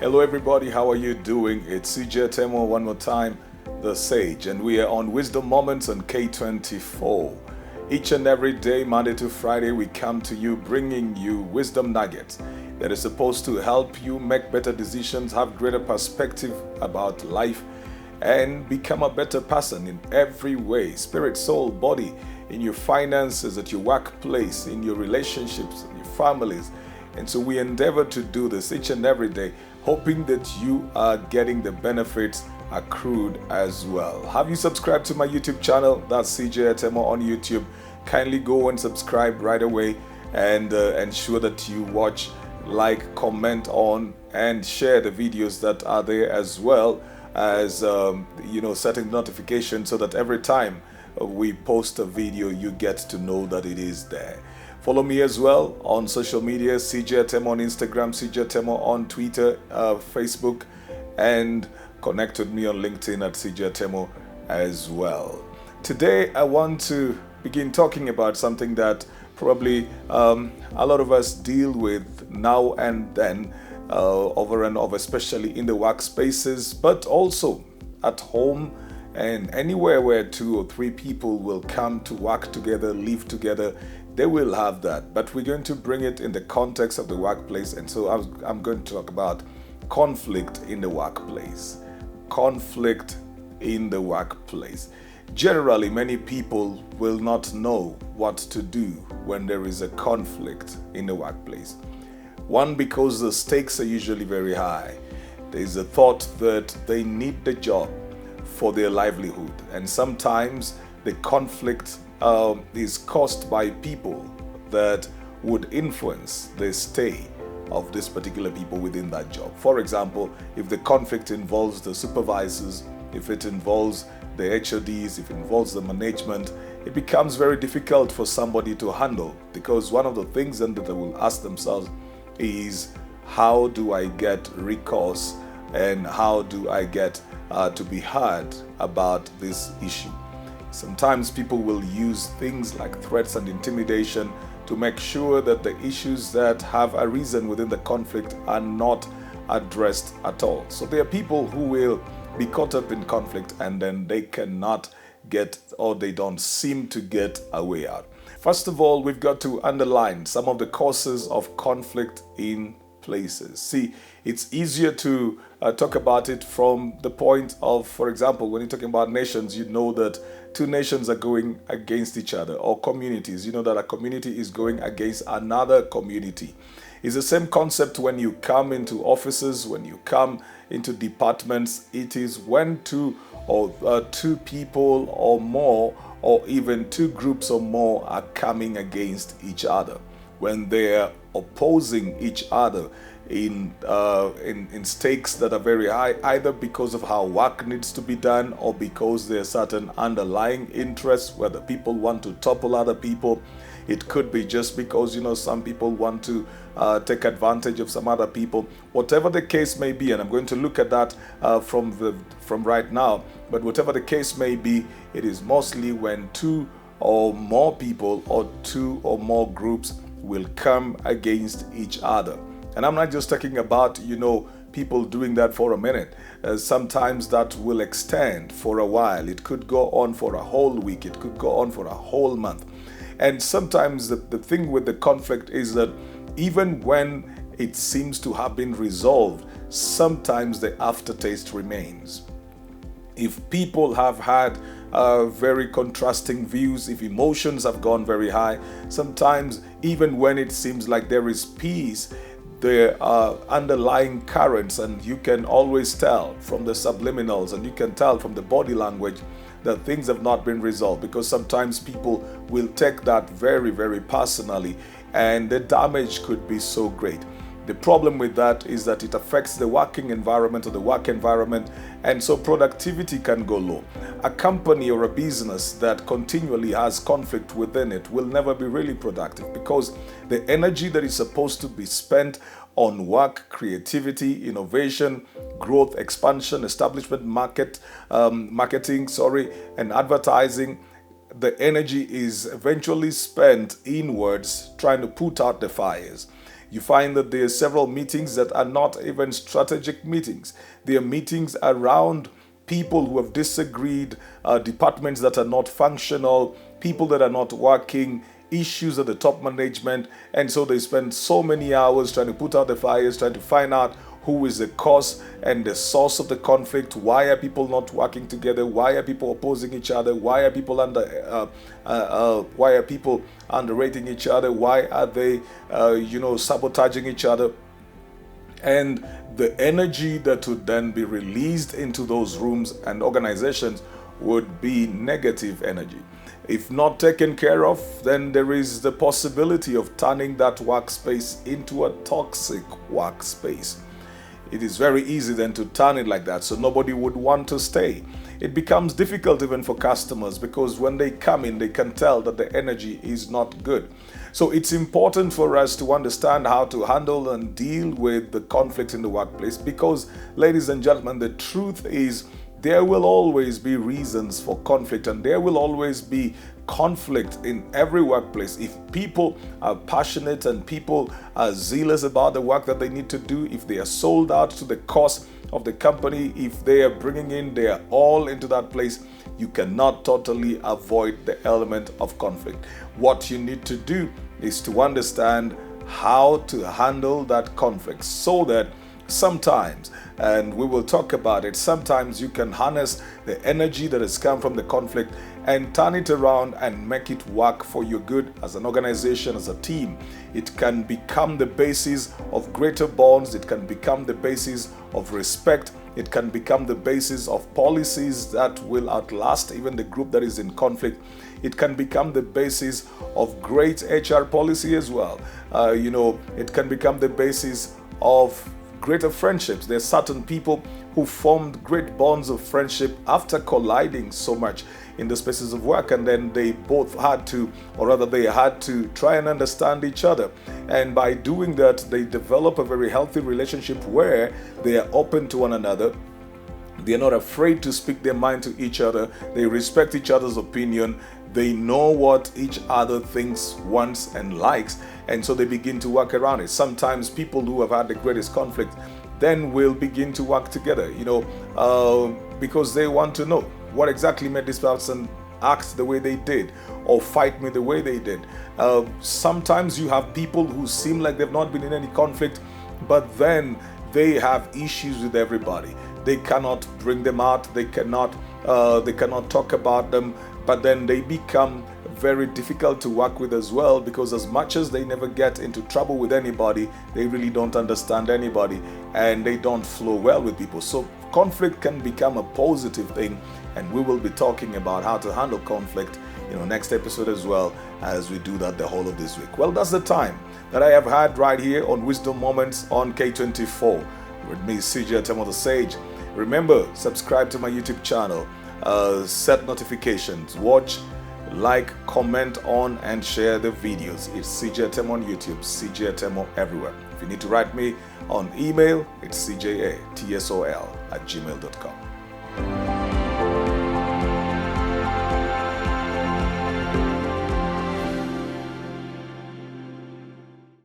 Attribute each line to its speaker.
Speaker 1: Hello, everybody. How are you doing? It's C.J Atemo one more time, the Sage, and we are on Wisdom Moments on K24. Each and every day, Monday to Friday, we come to you bringing you wisdom nuggets that is supposed to help you make better decisions, have greater perspective about life, and become a better person in every way, spirit, soul, body, in your finances, at your workplace, in your relationships, in your families. And so we endeavor to do this each and every day, hoping that you are getting the benefits accrued as well. Have you subscribed to my YouTube channel? That's CJ Atemo on YouTube. Kindly go and subscribe right away and ensure that you watch, like, comment on, and share the videos that are there, as well as setting notifications so that every time we post a video, you get to know that it is there. Follow me as well on social media, CJ Atemo on Instagram, CJ Atemo on Twitter, Facebook, and connect with me on LinkedIn at CJ Atemo as well. Today, I want to begin talking about something that probably a lot of us deal with now and then, over and over, especially in the workspaces, but also at home and anywhere where 2 or 3 people will come to work together, live together. They will have that, but we're going to bring it in the context of the workplace. And so I'm going to talk about conflict in the workplace. Conflict in the workplace. Generally, many people will not know what to do when there is a conflict in the workplace. One, because the stakes are usually very high. There's a thought that they need the job for their livelihood, and sometimes the conflict is caused by people that would influence the stay of this particular people within that job. For example, if the conflict involves the supervisors, if it involves the HODs, if it involves the management, it becomes very difficult for somebody to handle, because one of the things that they will ask themselves is, how do I get recourse and how do I get to be heard about this issue? Sometimes people will use things like threats and intimidation to make sure that the issues that have arisen within the conflict are not addressed at all. So there are people who will be caught up in conflict and then they cannot get, or they don't seem to get a way out. First of all, we've got to underline some of the causes of conflict in places. See, it's easier to talk about it from the point of, for example, when you're talking about nations, you know that 2 nations are going against each other, or communities, you know that a community is going against another community. It's the same concept when you come into offices, when you come into departments. It is when 2 people or more, or even 2 groups or more, are coming against each other, when they're opposing each other in stakes that are very high, either because of how work needs to be done or because there are certain underlying interests, whether people want to topple other people. It could be just because, some people want to take advantage of some other people. Whatever the case may be, and I'm going to look at that from right now, but whatever the case may be, it is mostly when 2 or more people or 2 or more groups will come against each other. And I'm not just talking about, people doing that for a minute. Sometimes that will extend for a while. It could go on for a whole week. It could go on for a whole month. And sometimes the thing with the conflict is that even when it seems to have been resolved, sometimes the aftertaste remains. If people have had very contrasting views, if emotions have gone very high, sometimes even when it seems like there is peace, there are underlying currents, and you can always tell from the subliminals, and you can tell from the body language that things have not been resolved, because sometimes people will take that very, very personally, and the damage could be so great. The problem with that is that it affects the working environment or the work environment, and so productivity can go low. A company or a business that continually has conflict within it will never be really productive, because the energy that is supposed to be spent on work, creativity, innovation, growth, expansion, establishment, marketing, and advertising, the energy is eventually spent inwards trying to put out the fires. You find that there are several meetings that are not even strategic meetings. They are meetings around people who have disagreed, departments that are not functional, people that are not working, issues at the top management. And so they spend so many hours trying to put out the fires, trying to find out who is the cause and the source of the conflict. Why are people not working together? Why are people opposing each other? Why are people underrating each other? Why are they sabotaging each other? And the energy that would then be released into those rooms and organizations would be negative energy. If not taken care of, then there is the possibility of turning that workspace into a toxic workspace. It is very easy then to turn it like that, so nobody would want to stay. It becomes difficult even for customers, because when they come in, they can tell that the energy is not good. So it's important for us to understand how to handle and deal with the conflict in the workplace, because, ladies and gentlemen, the truth is there will always be reasons for conflict, and there will always be conflict in every workplace. If people are passionate and people are zealous about the work that they need to do, if they are sold out to the cause of the company, if they are bringing in their all into that place, you cannot totally avoid the element of conflict. What you need to do is to understand how to handle that conflict, so that sometimes, and we will talk about it, sometimes you can harness the energy that has come from the conflict and turn it around and make it work for your good as an organization, as a team. It can become the basis of greater bonds. It can become the basis of respect. It can become the basis of policies that will outlast even the group that is in conflict. It can become the basis of great HR policy as well. It can become the basis of greater friendships. There are certain people who formed great bonds of friendship after colliding so much in the spaces of work, and then they both had to, or rather they had to try and understand each other. And by doing that, they develop a very healthy relationship where they are open to one another. They are not afraid to speak their mind to each other. They respect each other's opinion. They know what each other thinks, wants, and likes, and so they begin to work around it. Sometimes people who have had the greatest conflict then will begin to work together, because they want to know what exactly made this person act the way they did or fight me the way they did. Sometimes you have people who seem like they've not been in any conflict, but then they have issues with everybody. They cannot bring them out. They cannot talk about them. But then they become very difficult to work with as well, because as much as they never get into trouble with anybody, they really don't understand anybody, and they don't flow well with people. So conflict can become a positive thing, and we will be talking about how to handle conflict next episode as well, as we do that the whole of this week. Well, that's the time that I have had right here on Wisdom Moments on K24 with me, C.J Atemo the Sage. Remember, subscribe to my YouTube channel, set notifications, watch, like, comment on, and share the videos. It's C.J Atemo on YouTube, CJ Atemo everywhere. If you need to write me on email, it's cjatesol@gmail.com.